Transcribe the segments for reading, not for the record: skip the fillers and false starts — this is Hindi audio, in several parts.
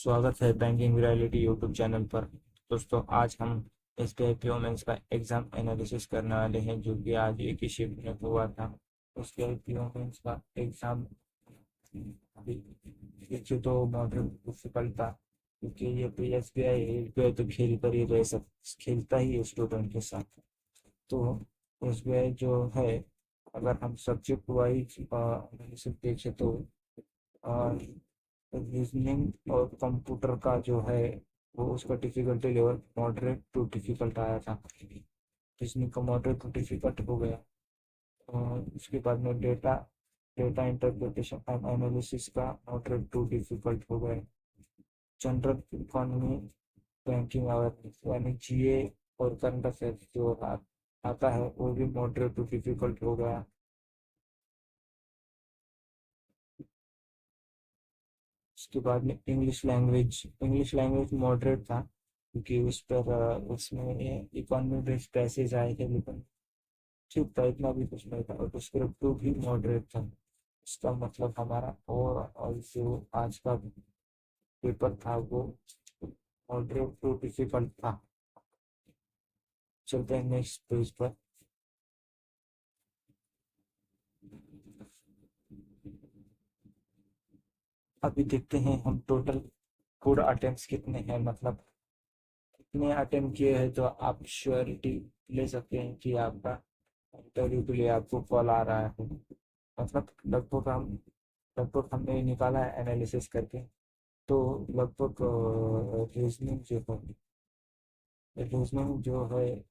स्वागत है बैंकिंग रियलिटी यूट्यूब चैनल पर। दोस्तों, आज हम एसबीआई पीओ मेंस का एग्जाम एनालिसिस करने वाले हैं, जो कि आज एक ही शिफ्ट में हुआ था। एसबीआई पीओ मेंस का एग्जाम देखिए तो मॉडरेट डिफिकल्ट था, क्योंकि ये पी एसबीआई तो खेल कर ही रह सक खेलता ही है स्टूडेंट के साथ। तो एसबीआई जो है, अगर हम सब्जेक्ट वाइज एनालिसिस देखें तो रीजनिंग और कंप्यूटर का जो है वो उसका difficulty level moderate to difficult आया था। रीजनिंग का मॉडरेट टू डिफिकल्ट हो गया। और उसके बाद में data data interpretation and analysis का मॉडरेट टू डिफिकल्ट हो गया। जनरल इकोनॉमी, बैंकिंग अवेयरनेस यानी जीए और करंट अफेयर्स जो आता है वो भी मॉडरेट टू डिफिकल्ट हो गया। उसके बाद में इंग्लिश लैंग्वेज मॉडरेट था, क्योंकि उसमें इकोनॉमी बेस्ड पैसेज आए थे, लेकिन ठीक था, इतना भी कुछ नहीं था। और स्क्रिप्ट टू भी मॉडरेट था। इसका मतलब हमारा और जो आज का पेपर था वो मॉडरेट टू डिफिकल्ट था। चलते हैं नेक्स्ट पेज पर। अभी देखते हैं हम टोटल कोड अटेम्प्ट्स कितने हैं, मतलब कितने अटेम्प्ट किए हैं, तो आप श्योरिटी ले सकते हैं कि आपका इंटरव्यू के लिए आपको कॉल आ रहा है। मतलब लगभग हमने निकाला है एनालिसिस करके, तो लगभग रीजनिंग जो है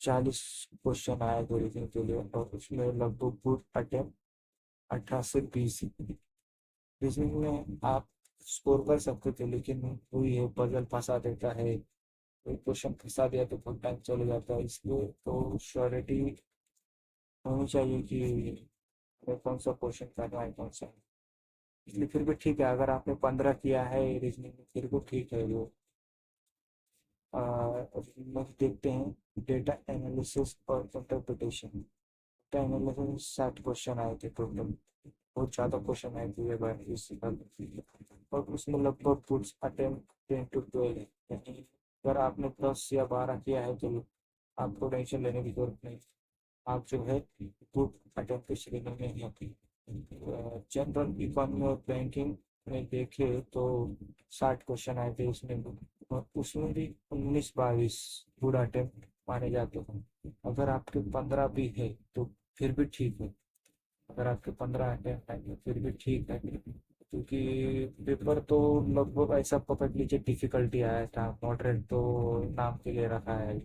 40 क्वेश्चन आए थे रीजनिंग के लिए, और उसमें लगभग गुड अटेम्प्ट 18 से 20। रीजनिंग में आप स्कोर कर सकते थे, लेकिन वही है, पजल फंसा देता है। कोई क्वेश्चन फंसा दिया तो बहुत टाइम चले जाता है, इसलिए तो श्योरिटी होनी चाहिए कि हमें कौन सा क्वेश्चन करना है, कौन सा। इसलिए फिर भी ठीक है, अगर आपने 15 किया है रीजनिंग में फिर भी ठीक है वो। नेक्स्ट देखते हैं डेटा एनालिसिस और इंटरप्रिटेशन। डेटा एनालिसिस 60 क्वेश्चन आए थे टोटल। बहुत ज़्यादा क्वेश्चन आए थे ये बार इस साल। और उसमें लगभग कुछ अटेम्प्ट 10 to 12 है, यानी अगर आपने 10 या 12 किया है तो आपको टेंशन लेने की जरूरत नहीं। आप जो है गुड अटेम्प्ट की श्रेणी में ही आती। जनरल इकोनॉमी और बैंकिंग में देखे तो 60 क्वेश्चन आए थे उसमें, और उसमें भी 19-22 गुड अटेम्प्ट माने जाते हैं। अगर आपके 15 भी है तो फिर भी ठीक है। अगर आपके 15 अटेम्प्ट आए तो फिर भी ठीक है, क्योंकि पेपर तो लगभग ऐसा पकड़ लीजिए डिफिकल्टी आया था, मॉडरेट तो नाम के लिए रखा है।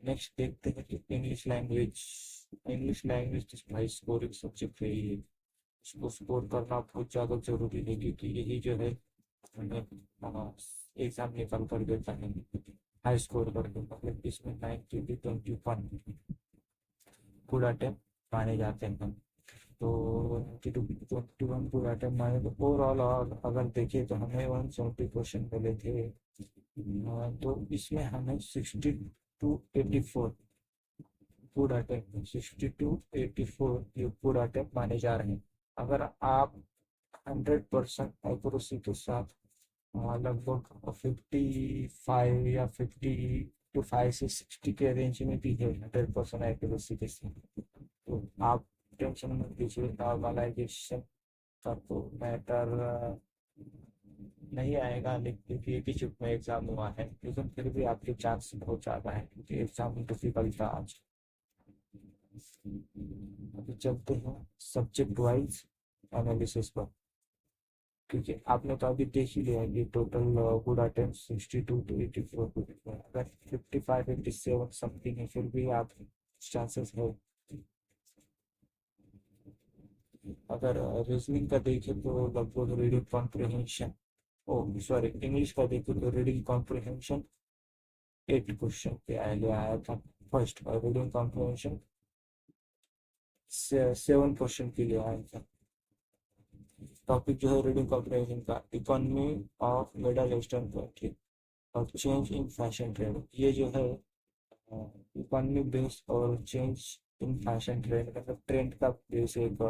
नेक्स्ट देखते हैं कि इंग्लिश लैंग्वेज तो भाई स्कोरिंग सब्जेक्ट है ही है। उसको स्कोर करना बहुत ज़्यादा जरूरी है, क्योंकि यही जो है हमें एग्जाम निकाल कर देता है हाई स्कोर करके। मतलब इसमें 90 to 21 गुड अटेम्प्ट माने जाते हैं। तो 90 to 21 गुड अटेम्प्ट माने तो ओवरऑल अगर देखें तो हमें 170 क्वेश्चन मिले थे। तो इसमें हमें 60 to 84 गुड अटेम्प्ट 60 to 84 ये गुड अटेम्प्ट माने जा रहे हैं। अगर आप 100% एक्यूरेसी के साथ लगभग 55 या 55 से 60 के रेंज में भी है 100% एक्यूरेसी के साथ, तो आप टेंशन मत लीजिए। नॉर्मलाइजेशन का तो मैटर नहीं आएगा, लेकिन क्योंकि एक ही शिफ्ट में एग्जाम हुआ है, लेकिन फिर भी आपके चांस बहुत ज़्यादा है, क्योंकि एग्जाम डिफिकल्ट था आज। अभी चलते हैं सब्जेक्ट वाइज एनालिसिस पर, क्योंकि आपने तो अभी देख ही लिया है कि टोटल गुड अटेम्प्ट 62 to 84 अगर 55 57 समथिंग है फिर भी आप चांसेस है। अगर रीजनिंग का देखें तो लगभग रीडिंग कॉम्प्रिहेंशन, ओ सॉरी, इंग्लिश का देखें तो रीडिंग कॉम्प्रिहेंशन 8 क्वेश्चन पे आया था फर्स्ट, और रीडिंग कॉम्प्रिहेंशन 7 क्वेश्चन के लिए आया था। टॉपिक जो है रीडिंग कॉम्प्रिहेंशन का economy of middle eastern country और चेंज इन फैशन ट्रेंड, ये जो है इकोनॉमी बेस्ड और चेंज इन फैशन ट्रेंड, मतलब ट्रेंड का बेस एक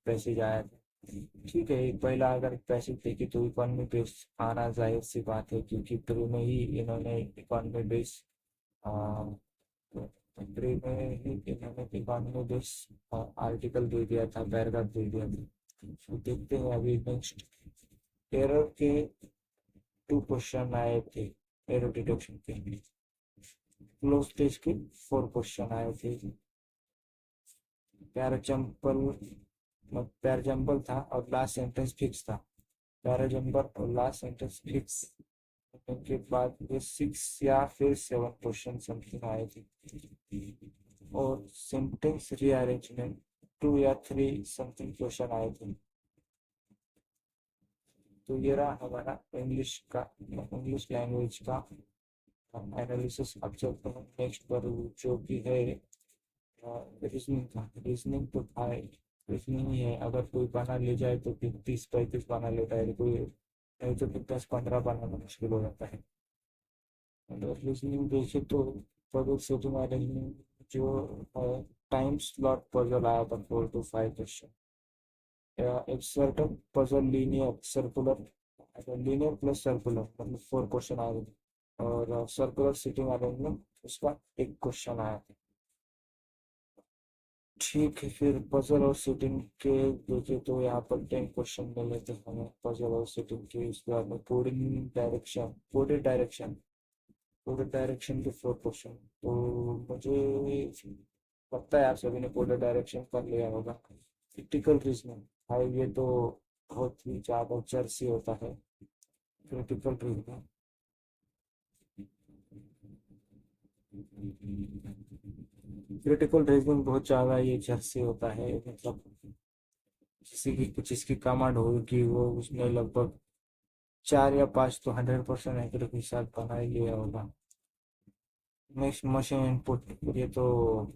पैसेज आया था। ठीक है, पहला अगर पैसिव देखे तो इकोनॉमी बेस आना जाहिर सी बात है, क्योंकि प्री में ही इन्होंने इकोनॉमी बेस प्री में ही इन्होंने इकोनॉमी बेस आर्टिकल दे दिया था, पैराग्राफ दे दिया था। तो देखते हैं अभी नेक्स्ट। एरर के 2 क्वेश्चन आए थे, एरर डिटेक्शन के लिए। क्लोज टेस्ट के 4 क्वेश्चन आए थे। पैराजम्पल पैराजम्पल था और लास्ट सेंटेंस फिक्स था। पैराजम्पल और लास्ट सेंटेंस फिक्स के बाद ये 6 या फिर 7 क्वेश्चन समथिंग आए थे। और सेंटेंस रीअरेंजमेंट 2 या 3 समथिंग क्वेश्चन आए थे। तो ये रहा हमारा इंग्लिश लैंग्वेज का एनालिसिस। अब चलते हैं नेक्स्ट पर, जो कि है रीजनिंग का। रीजनिंग तो भाई रीजनिंग ही है, अगर कोई बना ले जाए तो फिर 30-35 बना लेता है कोई, नहीं तो फिर 10-15 बनाना मुश्किल हो जाता है। अगर रीजनिंग देखे तो पजल से तुम्हारे जो टाइम स्लॉट पजल आया था 4 to 5 क्वेश्चन। एक certain puzzle linear circular, linear plus circular मतलब 4 क्वेश्चन आए थे। और सर्कुलर सिटिंग अरेंजमेंट उसका 1 क्वेश्चन आया था। ठीक है, फिर पजल और सिटिंग के देखे तो यहाँ पर 10 क्वेश्चन मिले थे हमें पजल और सिटिंग के। इसके बाद में कोडेड डायरेक्शन के 4 क्वेश्चन। तो मुझे लगता है आप सभी ने कोडेड डायरेक्शन कर लिया होगा। क्रिटिकल रीजनिंग भाई ये तो बहुत ही ज़्यादा चर्ची होता है। क्रिटिकल रीजनिंग क्रिटिकल रीजनिंग बहुत ज़्यादा ये चर्ची होता है, मतलब किसी की कुछ इसकी कमांड होगी वो उसने लगभग 4 या 5 तो 100% एक्यूरेट के साथ बना ही लिया होगा। नेक्स्ट मशीन इनपुट, ये तो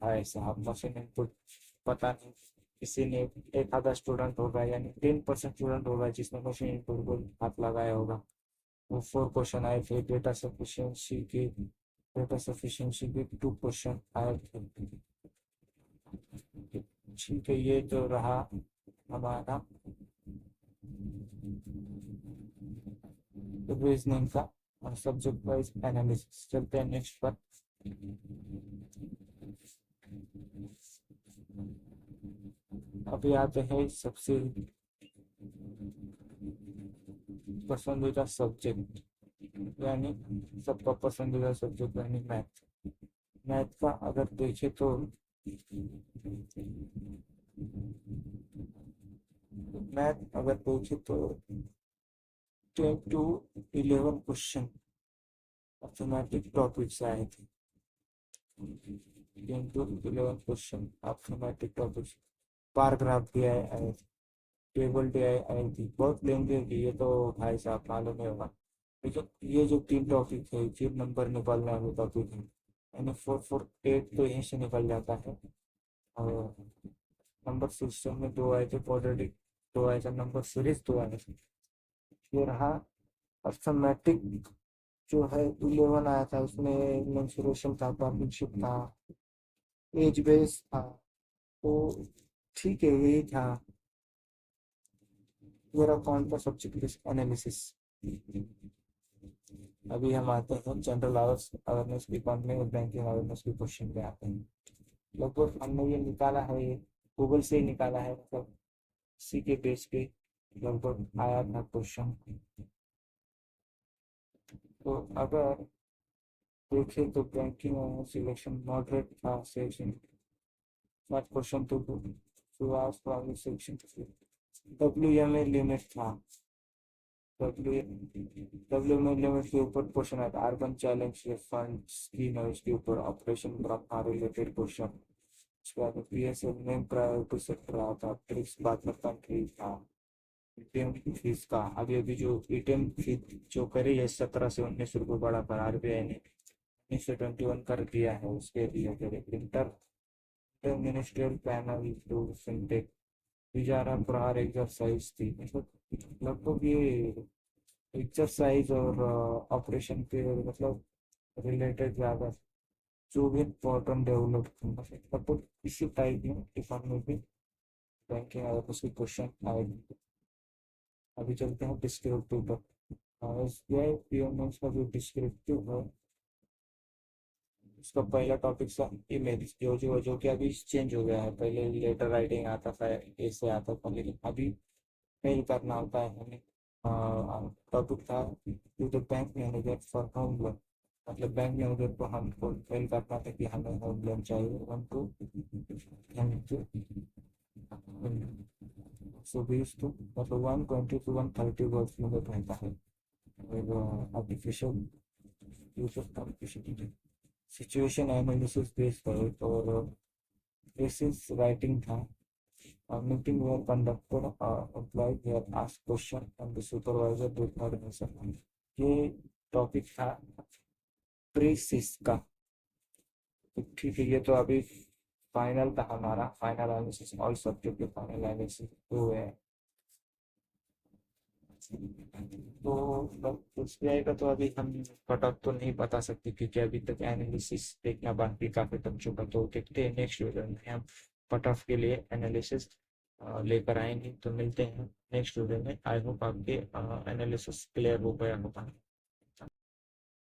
भाई साहब मशीन इनपुट पता नहीं किसी ने, एक आधा स्टूडेंट होगा यानी 10% स्टूडेंट होगा जिसने मशीन इनपुट को हाथ लगाया होगा। वो 4 क्वेश्चन आए थे। डेटा सफिशिएंसी के 2 क्वेश्चन आए थे। ठीक है, ये तो रहा हमारा रीजनिंग का सब्जेक्ट वाइज एनालिसिस। चलते हैं नेक्स्ट पर। अभी आते हैं सबसे पसंदीदा सब्जेक्ट, यानी सबका पसंदीदा सब्जेक्ट यानी मैथ। मैथ का अगर देखे तो मैथ अगर देखे तो 10 to 11 क्वेश्चन मैथमेटिक टॉपिक से आए थे। 10 to 11 question mathematic topic. Bar graph भी आए थे, टेबल भी आई थी, बहुत लेंगे कि ये तो भाई साहब मालूम नहीं होगा। लेकिन ये जो 3 टॉपिक है, 3 नंबर निकलने वाले टॉपिक है, यानी 4 4 8 तो यहीं से निकल जाता है। और नंबर सिस्टम में 2 आए थे, क्वाड्रेटिक 2 आए थे, नंबर सीरीज 2 आए थे। ये रहा अर्थमेटिक जो है 11 आया था, उसमें मेंसुरेशन था, पार्टनरशिप था, एज बेस था। तो ठीक है, यही था मेरा कौन सा सब्जेक्ट एनालिसिस। अभी हम आते हैं जनरल अवेयरनेस की, इकोनॉमी और बैंकिंग अवेयरनेस के क्वेश्चन पे आते हैं। लगभग हमने ये निकाला है, ये गूगल से ही निकाला है, मतलब सी के बेस पे लगभग आया था क्वेश्चन। तो अगर देखें तो बैंकिंग सिलेक्शन मॉडरेट था सेक्शन, क्वेश्चन तो शुरुआत सेक्शन WMA लिमिट था। डब्ल्यू डब्ल्यू में लिमिट के ऊपर क्वेश्चन आता है। अर्बन चैलेंज फंड स्कीम है, उसके ऊपर ऑपरेशन रिलेटेड क्वेश्चन। उसके बाद PSL मेन प्रायोरिटी सेक्टर आता, ट्रिक्स बात में कंट्री था। एटीएम फीस का अभी अभी जो एटीएम फीस जो करी है 17 से 19 रुपये बढ़ा कर RBI ने 19 से 21 कर दिया है, उसके related inter ministerial panel to fintech इजारा प्रहार एक्सरसाइज थी। मतलब लगभग ये एक्सरसाइज और ऑपरेशन के मतलब रिलेटेड ज़्यादा जो भी इम्पोर्टेंट डेवलप लगभग इसी टाइप में इकोनॉमी में बैंकिंग अगर उसके क्वेश्चन आए। अभी चलते हैं डिस्क्रिप्टिव पर। एसबीआई पीओ मेंस का जो डिस्क्रिप्टिव है, उसका पहला टॉपिक था इमेज, जो कि अभी चेंज हो गया है। पहले लेटर राइटिंग आता था, ऐसे आता था, लेकिन अभी मेल करना होता है हमें। टॉपिक था to the bank manager for home loan, मतलब बैंक मैनेजर को हमको मेल करना था कि हमें होम लोन चाहिए, हमको हमको 120 to मतलब 120 to 130 वर्ड्स में रहता है। और artificial use of communication situation analysis based है, और बेसिस राइटिंग था। Meeting were conducted, employ were asked question and the supervisor did not answer. ये टॉपिक था प्रीसिस का। तो ठीक है, ये तो अभी फाइनल था हमारा, फाइनल एनालिसिस, ऑल सब्जेक्ट के फाइनल एनालिसिस हुए हैं। तो एसबीआई का तो अभी हम कट ऑफ तो नहीं बता सकते, क्योंकि अभी तक एनालिसिस देखना बाकी काफी बच्चों का। तो देखते हैं नेक्स्ट वीडियो में हम कट ऑफ के लिए एनालिसिस लेकर आएंगे। तो मिलते हैं नेक्स्ट वीडियो में। आई होप आपके एनालिसिस क्लियर हो गया होगा।